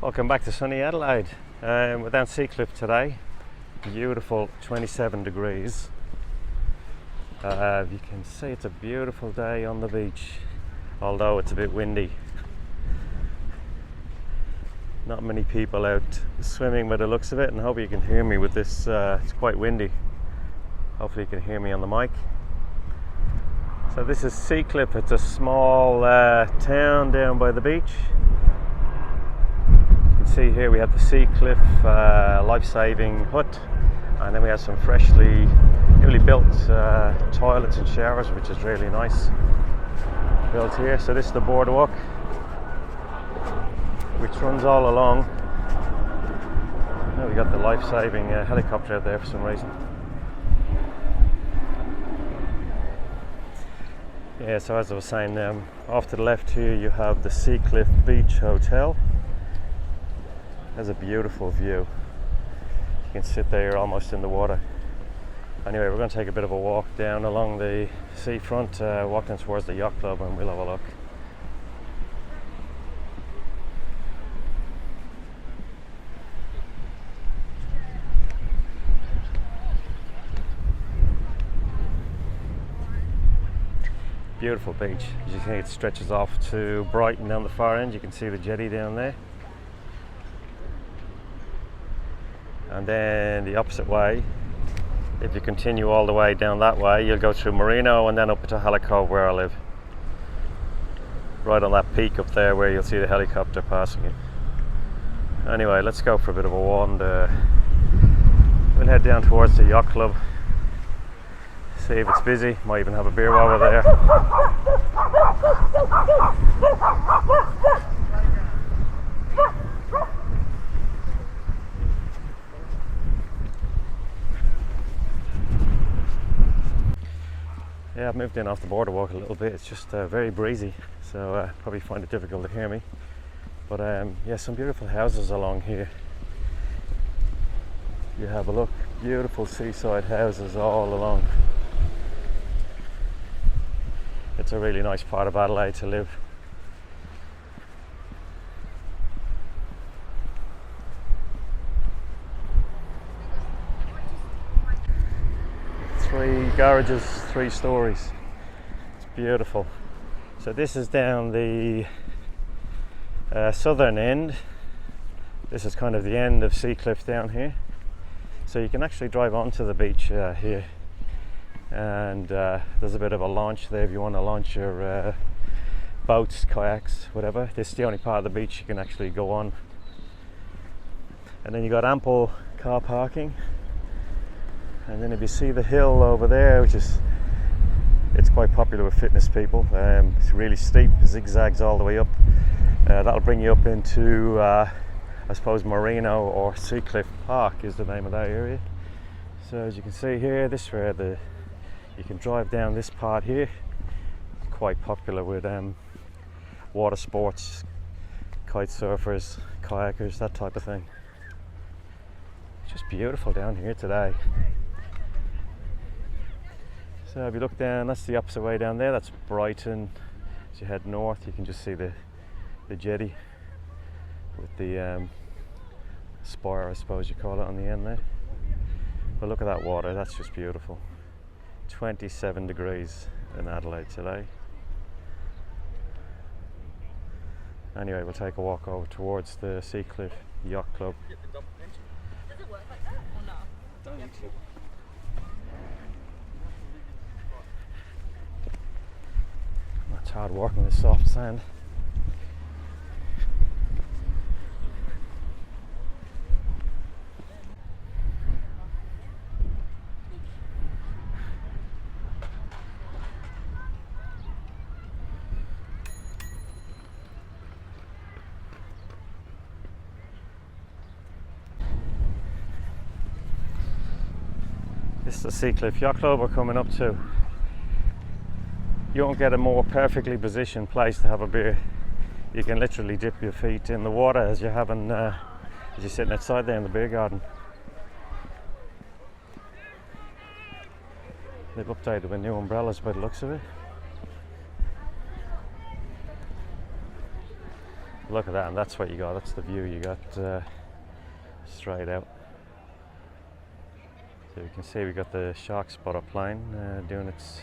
Welcome back to sunny Adelaide. We're down Seacliff today. Beautiful 27 degrees. You can see it's a beautiful day on the beach, although it's a bit windy. Not many people out swimming by the looks of it, and I hope you can hear me with this. It's quite windy. Hopefully you can hear me on the mic. So this is Seacliff. It's a small town down by the beach. See here we have the Seacliff life-saving hut, and then we have some newly built toilets and showers, which is really nice built here. So this is the boardwalk, which runs all along. Now we got the life-saving helicopter out there for some reason. Yeah, so as I was saying, off to the left here you have the Seacliff Beach Hotel. There's a beautiful view. You can sit there almost in the water. Anyway, we're going to take a bit of a walk down along the seafront, walking towards the yacht club, and we'll have a look. Beautiful beach. As you can see, it stretches off to Brighton down the far end. You can see the jetty down there. And then the opposite way, if you continue all the way down that way, you'll go through Marino and then up to Halico, where I live. Right on that peak up there where you'll see the helicopter passing it. Anyway, let's go for a bit of a wander. We'll head down towards the yacht club. See if it's busy. Might even have a beer while we're there. Yeah, I've moved in off the boardwalk a little bit. It's just very breezy, so probably find it difficult to hear me. But yeah, some beautiful houses along here. You have a look, beautiful seaside houses all along. It's a really nice part of Adelaide to live. Three garages, 3 stories. It's beautiful. So this is down the southern end. This is kind of the end of Seacliff down here. So you can actually drive onto the beach here, and there's a bit of a launch there if you want to launch your boats, kayaks, whatever. This is the only part of the beach you can actually go on. And then you got ample car parking. And then if you see the hill over there, it's quite popular with fitness people. It's really steep, zigzags all the way up. That'll bring you up into, I suppose, Marino or Seacliff Park is the name of that area. So as you can see here, this is where you can drive down this part here. It's quite popular with water sports, kite surfers, kayakers, that type of thing. It's just beautiful down here today. So if you look down, that's the opposite way down there, that's Brighton. As you head north, you can just see the jetty with the spire, I suppose you call it, on the end there. But look at that water, that's just beautiful. 27 degrees in Adelaide today. Anyway, we'll take a walk over towards the Seacliff Yacht Club. Does it work like that or no? It's hard work on this soft sand. This is the Seacliff Yacht Club we're coming up to. You won't get a more perfectly positioned place to have a beer. You can literally dip your feet in the water as you're sitting outside there in the beer garden. They've updated with new umbrellas by the looks of it. Look at that, and that's what you got. That's the view you got straight out. So you can see we got the shark spotter plane doing its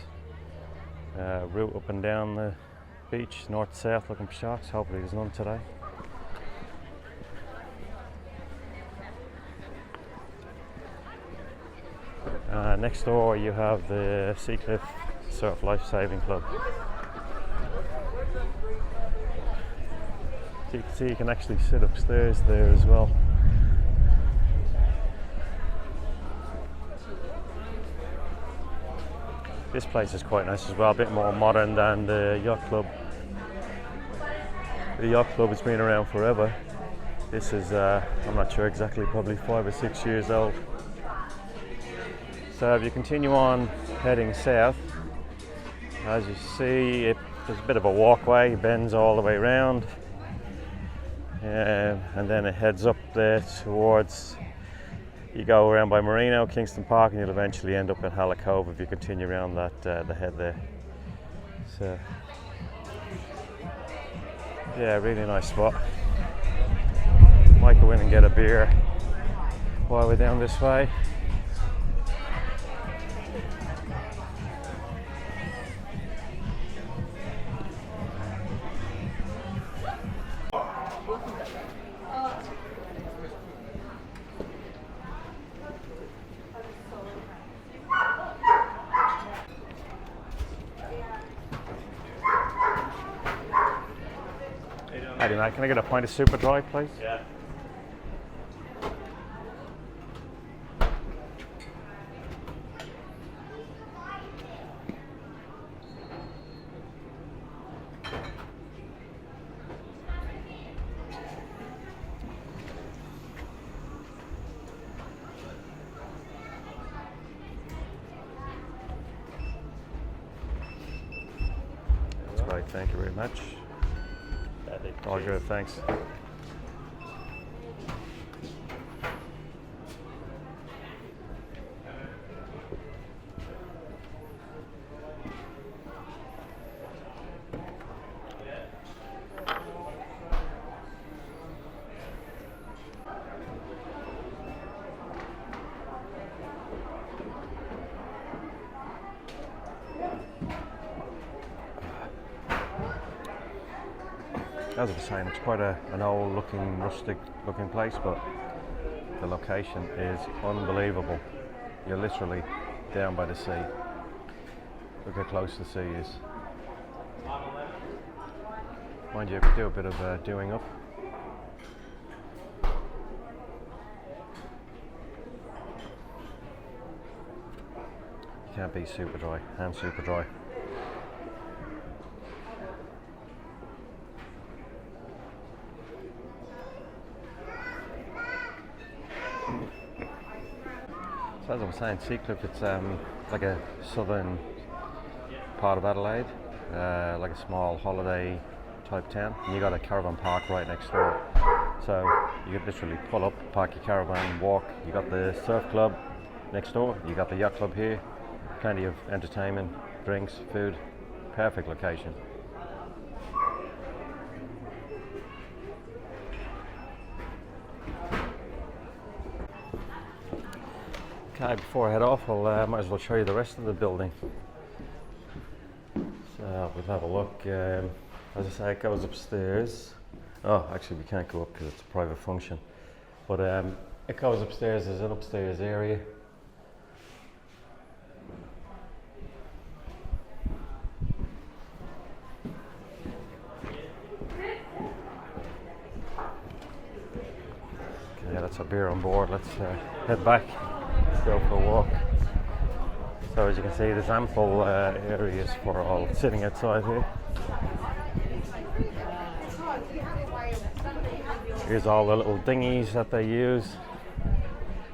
route up and down the beach, north to south, looking for sharks. Hopefully there's none today. Next door you have the Seacliff Surf Life Saving Club. So you can see you can actually sit upstairs there as well. This place is quite nice as well, a bit more modern than the yacht club. The yacht club has been around forever. This is, I'm not sure exactly, probably 5 or 6 years old. So if you continue on heading south, as you see, there's a bit of a walkway, it bends all the way around, and then it heads up there towards, you go around by Marino, Kingston Park, and you'll eventually end up at Halla Cove if you continue around that the head there. So yeah, really nice spot. Might go in and get a beer while we're down this way. Howdy mate, can I get a pint of super dry please? Yeah. That's great, thank you very much. All good, thanks. As I was saying, it's quite an old looking, rustic looking place, but the location is unbelievable. You're literally down by the sea. Look how close the sea is. Mind you, do a bit of doing up. You can't be super dry, and super dry. So as I was saying, Seacliff, it's like a southern part of Adelaide, like a small holiday type town. And you got a caravan park right next door. So you could literally pull up, park your caravan, walk. You got the surf club next door, you got the yacht club here, plenty of entertainment, drinks, food, perfect location. Okay, before I head off, I might as well show you the rest of the building. So we'll have a look. As I say, it goes upstairs. Oh, actually we can't go up because it's a private function. But it goes upstairs, there's an upstairs area. Okay, that's our beer on board. Let's head back. Go for a walk. So as you can see, there's ample areas for all sitting outside here. Here's all the little dinghies that they use.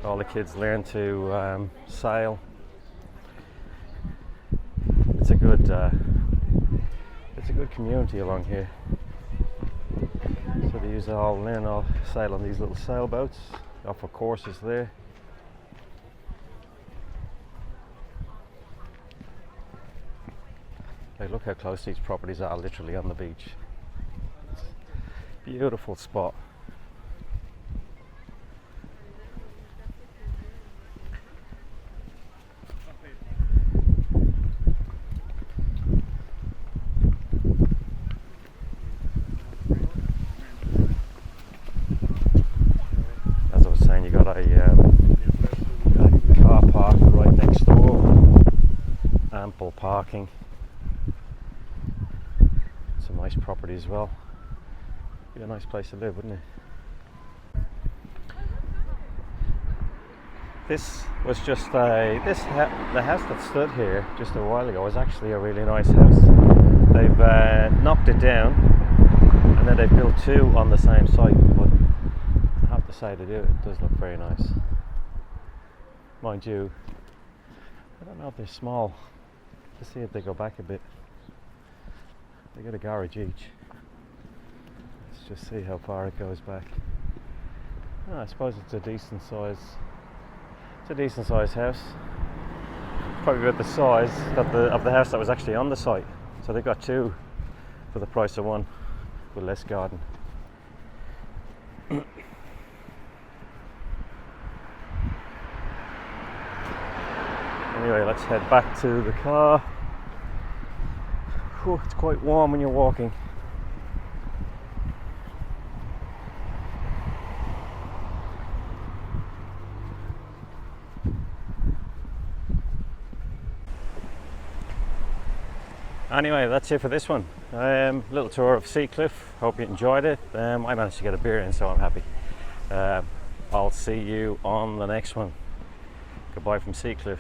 All the kids learn to sail. It's a good community along here. So they use learn all sail on these little sailboats. They offer courses there. Like, look how close these properties are, literally on the beach. Beautiful spot. As I was saying, you got a car park right next door. Ample parking. It's a nice property as well. Be a nice place to live, wouldn't it? This was just the house that stood here just a while ago was actually a really nice house. They've knocked it down and then they built two on the same site, but I have to say it does look very nice. Mind you, I don't know if they're small. Let's see if they go back a bit. They got a garage each. Let's just see how far it goes back. I suppose it's a decent size. It's a decent sized house. Probably about the size of the house that was actually on the site. So they got two for the price of one, with less garden. Anyway, let's head back to the car. Whew, it's quite warm when you're walking. Anyway, that's it for this one. Little tour of Seacliff. Hope you enjoyed it. I managed to get a beer in, so I'm happy. I'll see you on the next one. Goodbye from Seacliff.